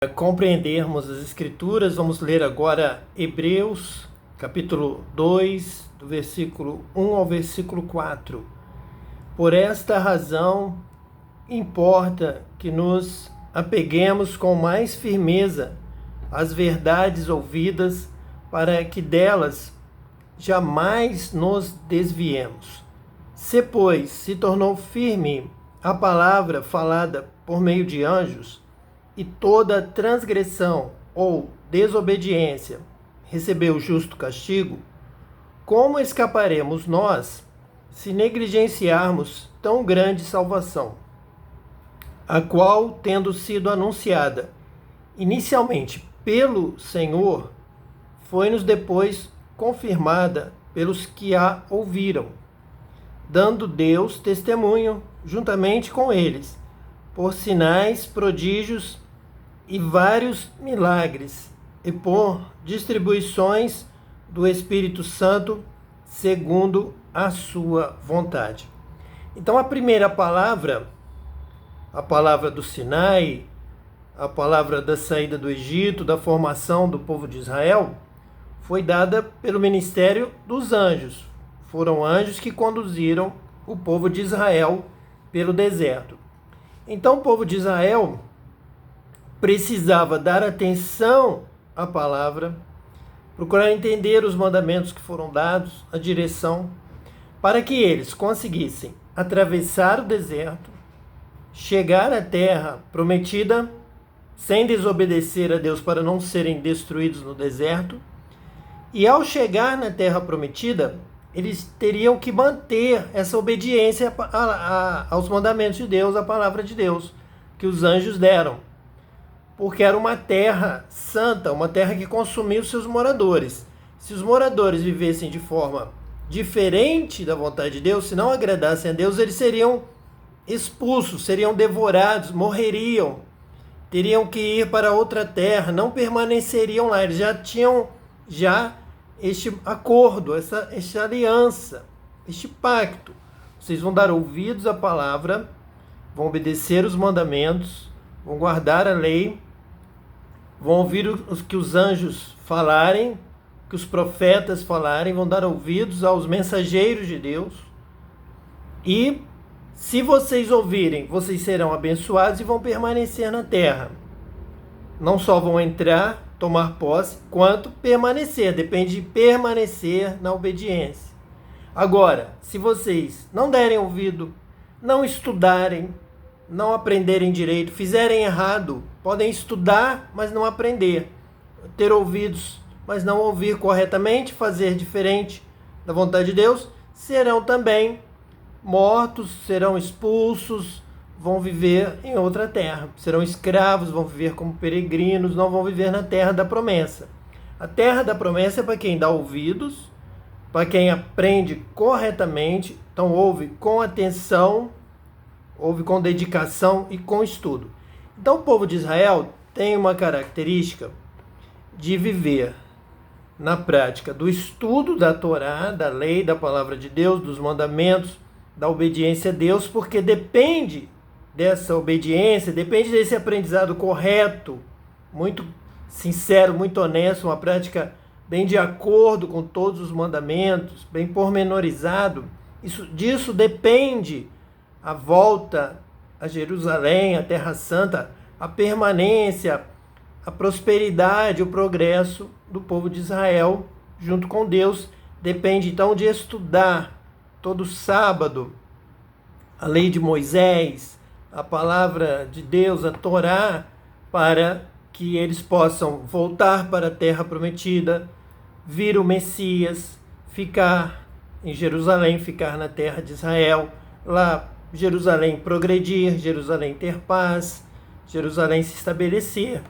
Compreendermos as Escrituras, vamos ler agora Hebreus, capítulo 2, do versículo 1 ao versículo 4. Por esta razão, importa que nos apeguemos com mais firmeza às verdades ouvidas, para que delas jamais nos desviemos. Se, pois, se tornou firme a palavra falada por meio de anjos, e toda transgressão ou desobediência recebeu justo castigo, como escaparemos nós se negligenciarmos tão grande salvação, a qual, tendo sido anunciada inicialmente pelo Senhor, foi-nos depois confirmada pelos que a ouviram, dando Deus testemunho juntamente com eles, por sinais, prodígios e vários milagres, e por distribuições do Espírito Santo, segundo a sua vontade. Então, a primeira palavra, a palavra do Sinai, a palavra da saída do Egito, da formação do povo de Israel, foi dada pelo ministério dos anjos. Foram anjos que conduziram o povo de Israel pelo deserto. Então, o povo de Israel precisava dar atenção à palavra, procurar entender os mandamentos que foram dados, a direção, para que eles conseguissem atravessar o deserto, chegar à terra prometida, sem desobedecer a Deus para não serem destruídos no deserto, e ao chegar na terra prometida, eles teriam que manter essa obediência aos mandamentos de Deus, à palavra de Deus, que os anjos deram. Porque era uma terra santa, uma terra que consumia os seus moradores. Se os moradores vivessem de forma diferente da vontade de Deus, se não agradassem a Deus, eles seriam expulsos, seriam devorados, morreriam, teriam que ir para outra terra, não permaneceriam lá. Eles já tinham este acordo, esta aliança, este pacto. Vocês vão dar ouvidos à palavra, vão obedecer os mandamentos, vão guardar a lei, vão ouvir os que os anjos falarem, que os profetas falarem, vão dar ouvidos aos mensageiros de Deus. E se vocês ouvirem, vocês serão abençoados e vão permanecer na terra. Não só vão entrar, tomar posse, quanto permanecer. Depende de permanecer na obediência. Agora, se vocês não derem ouvido, não estudarem, não aprenderem direito, fizerem errado, podem estudar, mas não aprender, ter ouvidos, mas não ouvir corretamente, fazer diferente da vontade de Deus, serão também mortos, serão expulsos, vão viver em outra terra, serão escravos, vão viver como peregrinos, não vão viver na terra da promessa. A terra da promessa é para quem dá ouvidos, para quem aprende corretamente, então ouve com atenção, ouve com dedicação e com estudo. Então, o povo de Israel tem uma característica de viver na prática do estudo da Torá, da lei, da palavra de Deus, dos mandamentos, da obediência a Deus, porque depende dessa obediência, depende desse aprendizado correto, muito sincero, muito honesto, uma prática bem de acordo com todos os mandamentos, bem pormenorizado. Disso depende a volta a Jerusalém, a Terra Santa, a permanência, a prosperidade, o progresso do povo de Israel junto com Deus. Depende então de estudar todo sábado a lei de Moisés, a palavra de Deus, a Torá, para que eles possam voltar para a terra prometida, vir o Messias, ficar em Jerusalém, ficar na terra de Israel, lá Jerusalém progredir, Jerusalém ter paz, Jerusalém se estabelecer,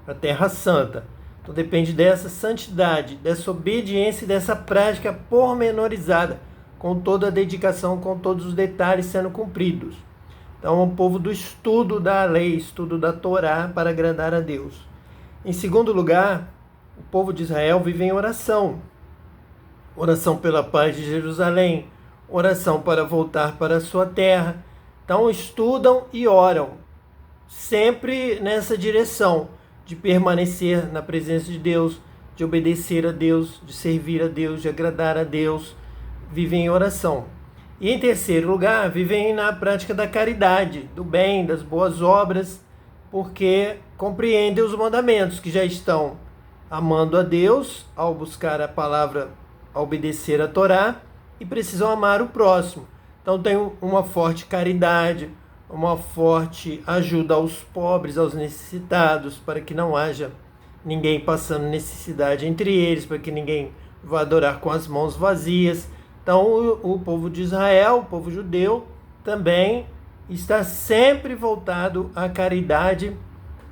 a Terra Santa. Então depende dessa santidade, dessa obediência e dessa prática pormenorizada, com toda a dedicação, com todos os detalhes sendo cumpridos. Então é um povo do estudo da lei, estudo da Torá para agradar a Deus. Em segundo lugar, o povo de Israel vive em oração. Oração pela paz de Jerusalém, oração para voltar para a sua terra. Então estudam e oram, sempre nessa direção, de permanecer na presença de Deus, de obedecer a Deus, de servir a Deus, de agradar a Deus, vivem em oração. E em terceiro lugar, vivem na prática da caridade, do bem, das boas obras, porque compreendem os mandamentos, que já estão amando a Deus ao buscar a palavra, ao obedecer a Torá, e precisam amar o próximo. Então tem uma forte caridade, uma forte ajuda aos pobres, aos necessitados, para que não haja ninguém passando necessidade entre eles, para que ninguém vá adorar com as mãos vazias. Então o povo de Israel, o povo judeu, também está sempre voltado à caridade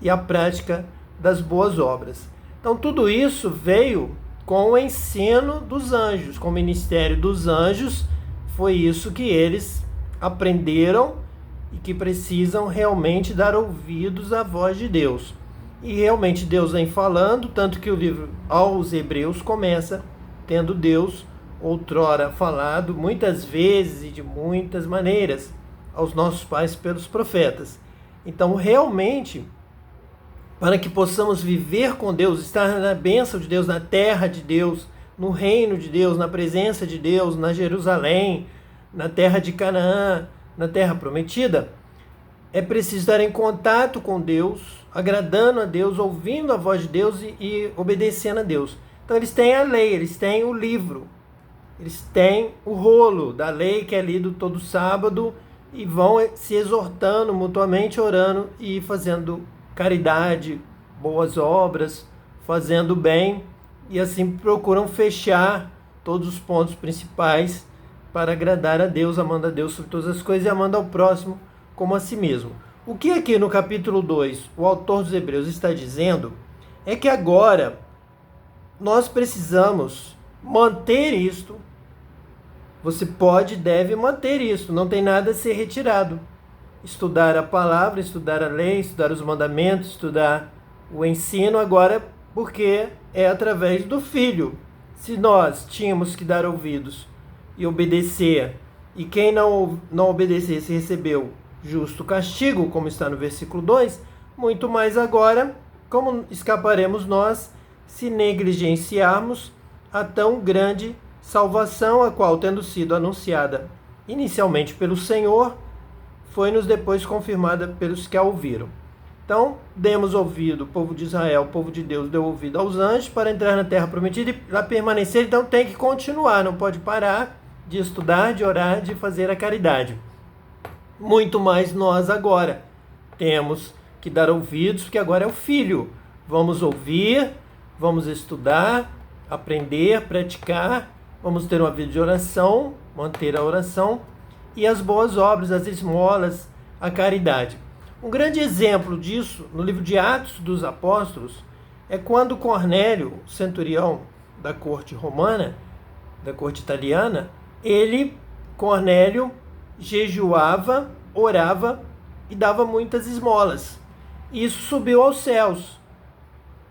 e à prática das boas obras. Então tudo isso veio com o ensino dos anjos, com o ministério dos anjos. Foi isso que eles aprenderam e que precisam realmente dar ouvidos à voz de Deus. E realmente Deus vem falando, tanto que o livro aos Hebreus começa tendo Deus outrora falado muitas vezes e de muitas maneiras aos nossos pais pelos profetas. Então realmente, para que possamos viver com Deus, estar na bênção de Deus, na terra de Deus, no reino de Deus, na presença de Deus, na Jerusalém, na terra de Canaã, na terra prometida, é preciso estar em contato com Deus, agradando a Deus, ouvindo a voz de Deus e obedecendo a Deus. Então eles têm a lei, eles têm o livro, eles têm o rolo da lei que é lido todo sábado e vão se exortando mutuamente, orando e fazendo caridade, boas obras, fazendo bem, e assim procuram fechar todos os pontos principais para agradar a Deus, amando a Deus sobre todas as coisas e amando ao próximo como a si mesmo. O que aqui no capítulo 2 o autor dos Hebreus está dizendo é que agora nós precisamos manter isto. Você pode e deve manter isso, não tem nada a ser retirado. Estudar a palavra, estudar a lei, estudar os mandamentos, estudar o ensino agora, porque é através do Filho. Se nós tínhamos que dar ouvidos e obedecer, e quem não obedecesse recebeu justo castigo, como está no versículo 2, muito mais agora, como escaparemos nós se negligenciarmos a tão grande salvação, a qual, tendo sido anunciada inicialmente pelo Senhor, foi-nos depois confirmada pelos que a ouviram. Então, demos ouvido, o povo de Israel, o povo de Deus, deu ouvido aos anjos para entrar na terra prometida e lá permanecer. Então tem que continuar, não pode parar de estudar, de orar, de fazer a caridade. Muito mais nós agora temos que dar ouvidos, porque agora é o Filho. Vamos ouvir, vamos estudar, aprender, praticar, vamos ter uma vida de oração, manter a oração e as boas obras, as esmolas, a caridade. Um grande exemplo disso, no livro de Atos dos Apóstolos, é quando Cornélio, centurião da corte romana, da corte italiana, Cornélio, jejuava, orava e dava muitas esmolas. Isso subiu aos céus.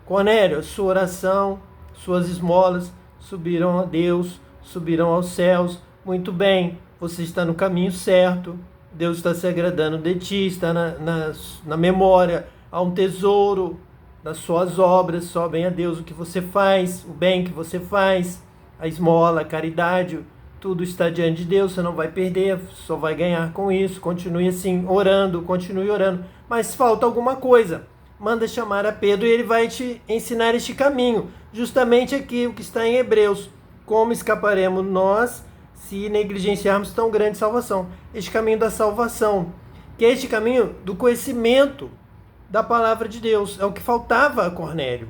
Cornélio, sua oração, suas esmolas subiram a Deus, subiram aos céus. Muito bem, você está no caminho certo. Deus está se agradando de ti, está na memória. Há um tesouro das suas obras, sobem a Deus o que você faz, o bem que você faz, a esmola, a caridade, tudo está diante de Deus, você não vai perder, só vai ganhar com isso. Continue assim, orando, continue orando. Mas falta alguma coisa. Manda chamar a Pedro e ele vai te ensinar este caminho. Justamente aqui o que está em Hebreus. Como escaparemos nós se negligenciarmos tão grande salvação? Este caminho da salvação, que é este caminho do conhecimento da palavra de Deus. É o que faltava a Cornélio.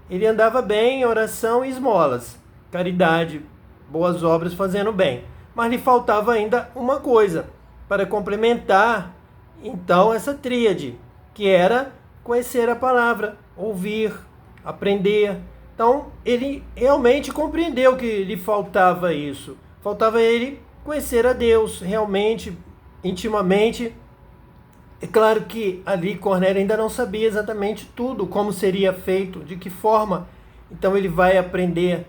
Ele andava bem em oração e esmolas, caridade, boas obras, fazendo bem. Mas lhe faltava ainda uma coisa para complementar, então, essa tríade, que era conhecer a palavra, ouvir, aprender. Então, ele realmente compreendeu que lhe faltava isso. Faltava ele conhecer a Deus realmente, intimamente. É claro que ali Cornélio ainda não sabia exatamente tudo, como seria feito, de que forma. Então ele vai aprender.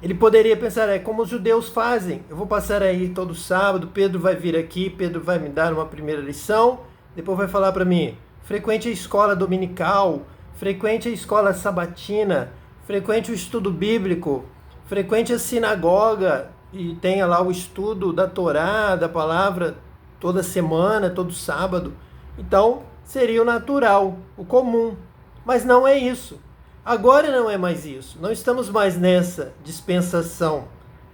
Ele poderia pensar, como os judeus fazem. Eu vou passar aí todo sábado, Pedro vai vir aqui, Pedro vai me dar uma primeira lição, depois vai falar para mim, frequente a escola dominical, frequente a escola sabatina, frequente o estudo bíblico, frequente a sinagoga e tenha lá o estudo da Torá, da palavra, toda semana, todo sábado. Então, seria o natural, o comum. Mas não é isso. Agora não é mais isso. Não estamos mais nessa dispensação,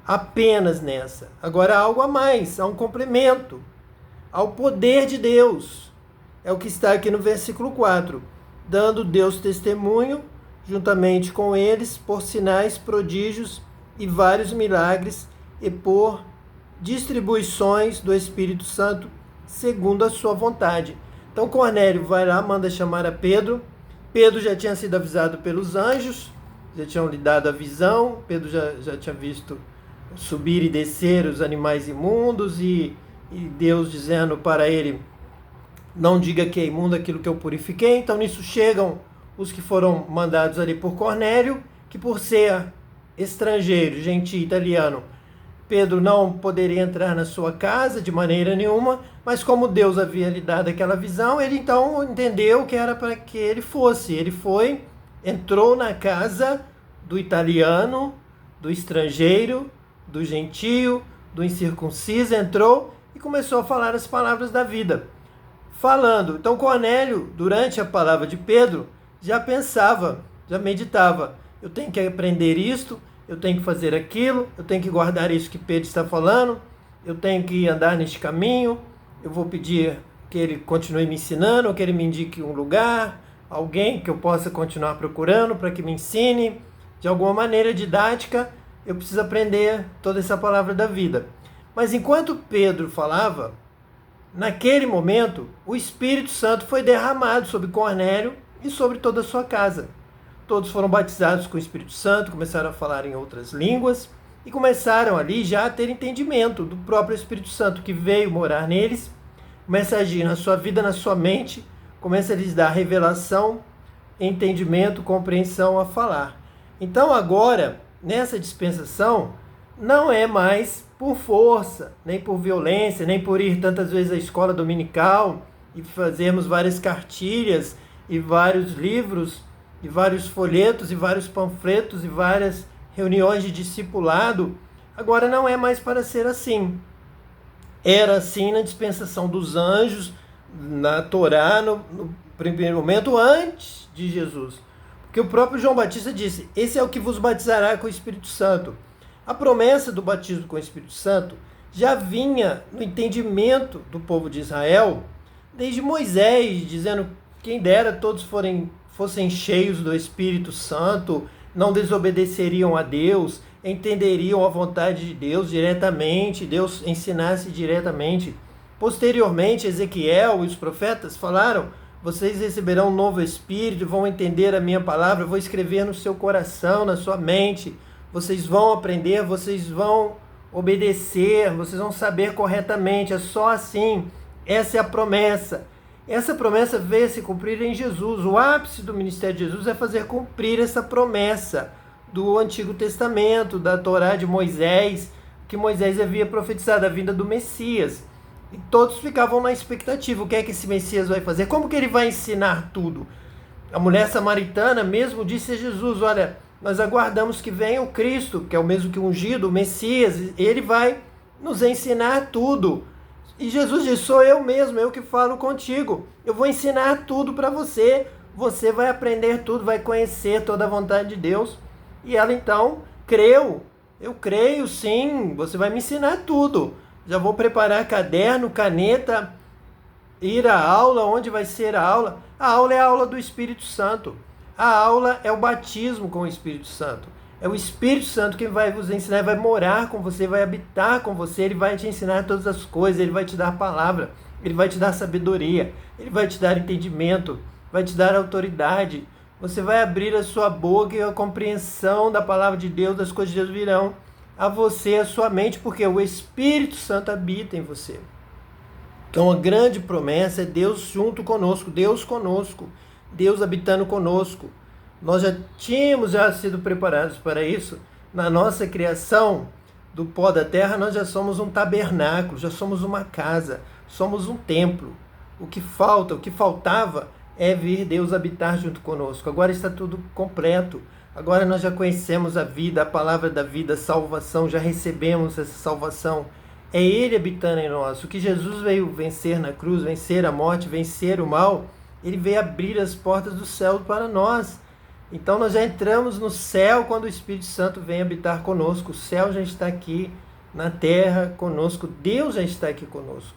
apenas nessa. Agora há algo a mais, há um complemento ao poder de Deus. É o que está aqui no versículo 4. Dando Deus testemunho, juntamente com eles, por sinais, prodígios e vários milagres, e por distribuições do Espírito Santo, segundo a sua vontade. Então Cornélio vai lá, manda chamar a Pedro. Pedro já tinha sido avisado pelos anjos, já tinham lhe dado a visão. Pedro já tinha visto subir e descer os animais imundos e Deus dizendo para ele: não diga que é imundo aquilo que eu purifiquei. Então nisso chegam os que foram mandados ali por Cornélio, que por ser estrangeiro, gentio, italiano, Pedro não poderia entrar na sua casa de maneira nenhuma, mas como Deus havia lhe dado aquela visão, ele então entendeu que era para que ele fosse. Ele foi, entrou na casa do italiano, do estrangeiro, do gentio, do incircunciso, entrou e começou a falar as palavras da vida. Falando. Então Cornélio, durante a palavra de Pedro, já pensava, já meditava: eu tenho que aprender isto, eu tenho que fazer aquilo, eu tenho que guardar isso que Pedro está falando, eu tenho que andar neste caminho, eu vou pedir que ele continue me ensinando, que ele me indique um lugar, alguém que eu possa continuar procurando para que me ensine, de alguma maneira didática. Eu preciso aprender toda essa palavra da vida. Mas enquanto Pedro falava, naquele momento, o Espírito Santo foi derramado sobre Cornélio e sobre toda a sua casa. Todos foram batizados com o Espírito Santo, começaram a falar em outras línguas e começaram ali já a ter entendimento do próprio Espírito Santo que veio morar neles, começa a agir na sua vida, na sua mente, começa a lhes dar revelação, entendimento, compreensão a falar. Então agora, nessa dispensação, não é mais por força, nem por violência, nem por ir tantas vezes à escola dominical e fazermos várias cartilhas e vários livros e vários folhetos e vários panfletos e várias reuniões de discipulado. Agora não é mais para ser assim. Era assim na dispensação dos anjos, na Torá, no primeiro momento, antes de Jesus. Porque o próprio João Batista disse: esse é o que vos batizará com o Espírito Santo. A promessa do batismo com o Espírito Santo já vinha no entendimento do povo de Israel desde Moisés, dizendo: quem dera todos fossem cheios do Espírito Santo, não desobedeceriam a Deus, entenderiam a vontade de Deus diretamente, Deus ensinasse diretamente. Posteriormente, Ezequiel e os profetas falaram: vocês receberão um novo Espírito, vão entender a minha palavra, eu vou escrever no seu coração, na sua mente, vocês vão aprender, vocês vão obedecer, vocês vão saber corretamente, é só assim. Essa é a promessa. Essa promessa veio a se cumprir em Jesus. O ápice do ministério de Jesus é fazer cumprir essa promessa do Antigo Testamento, da Torá de Moisés, que Moisés havia profetizado a vinda do Messias. E todos ficavam na expectativa: o que é que esse Messias vai fazer? Como que ele vai ensinar tudo? A mulher samaritana mesmo disse a Jesus: olha, nós aguardamos que venha o Cristo, que é o mesmo que o ungido, o Messias, ele vai nos ensinar tudo. E Jesus disse: sou eu mesmo, eu que falo contigo. Eu vou ensinar tudo para você. Você vai aprender tudo, vai conhecer toda a vontade de Deus. E ela então creu. Eu creio sim, você vai me ensinar tudo. Já vou preparar caderno, caneta, ir à aula. Onde vai ser a aula? A aula é a aula do Espírito Santo. A aula é o batismo com o Espírito Santo. É o Espírito Santo que vai vos ensinar, vai morar com você, vai habitar com você, ele vai te ensinar todas as coisas, ele vai te dar a palavra, ele vai te dar sabedoria, ele vai te dar entendimento, vai te dar autoridade. Você vai abrir a sua boca e a compreensão da palavra de Deus, das coisas de Deus virão a você, a sua mente, porque o Espírito Santo habita em você. Então a grande promessa é Deus junto conosco, Deus habitando conosco. Nós já tínhamos sido preparados para isso. Na nossa criação do pó da terra, nós já somos um tabernáculo, já somos uma casa, somos um templo. O que faltava é ver Deus habitar junto conosco. Agora está tudo completo. Agora nós já conhecemos a vida, a palavra da vida, a salvação, já recebemos essa salvação. É Ele habitando em nós. O que Jesus veio vencer na cruz, vencer a morte, vencer o mal, Ele veio abrir as portas do céu para nós. Então nós já entramos no céu quando o Espírito Santo vem habitar conosco. O céu já está aqui na terra conosco. Deus já está aqui conosco.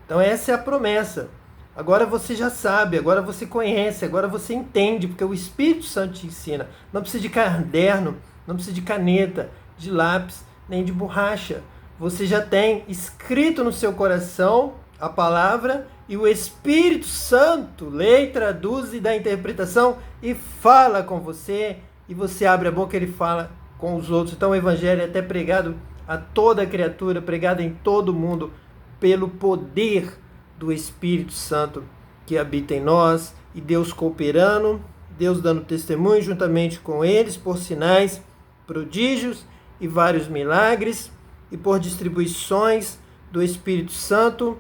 Então essa é a promessa. Agora você já sabe, agora você conhece, agora você entende, porque o Espírito Santo te ensina. Não precisa de caderno, não precisa de caneta, de lápis, nem de borracha. Você já tem escrito no seu coração a palavra e o Espírito Santo lê, traduz e dá interpretação e fala com você, e você abre a boca e ele fala com os outros. Então o Evangelho é até pregado a toda criatura, pregado em todo mundo, pelo poder do Espírito Santo que habita em nós, e Deus cooperando, Deus dando testemunho juntamente com eles por sinais, prodígios e vários milagres, e por distribuições do Espírito Santo,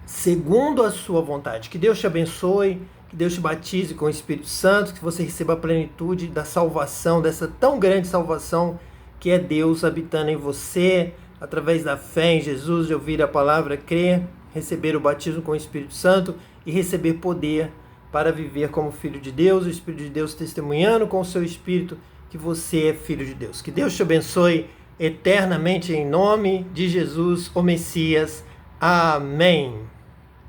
segundo a sua vontade. Que Deus te abençoe, que Deus te batize com o Espírito Santo, que você receba a plenitude da salvação, dessa tão grande salvação que é Deus habitando em você, através da fé em Jesus, de ouvir a palavra, crer, receber o batismo com o Espírito Santo e receber poder para viver como filho de Deus, o Espírito de Deus testemunhando com o seu Espírito que você é filho de Deus. Que Deus te abençoe eternamente em nome de Jesus, o Messias. Amém.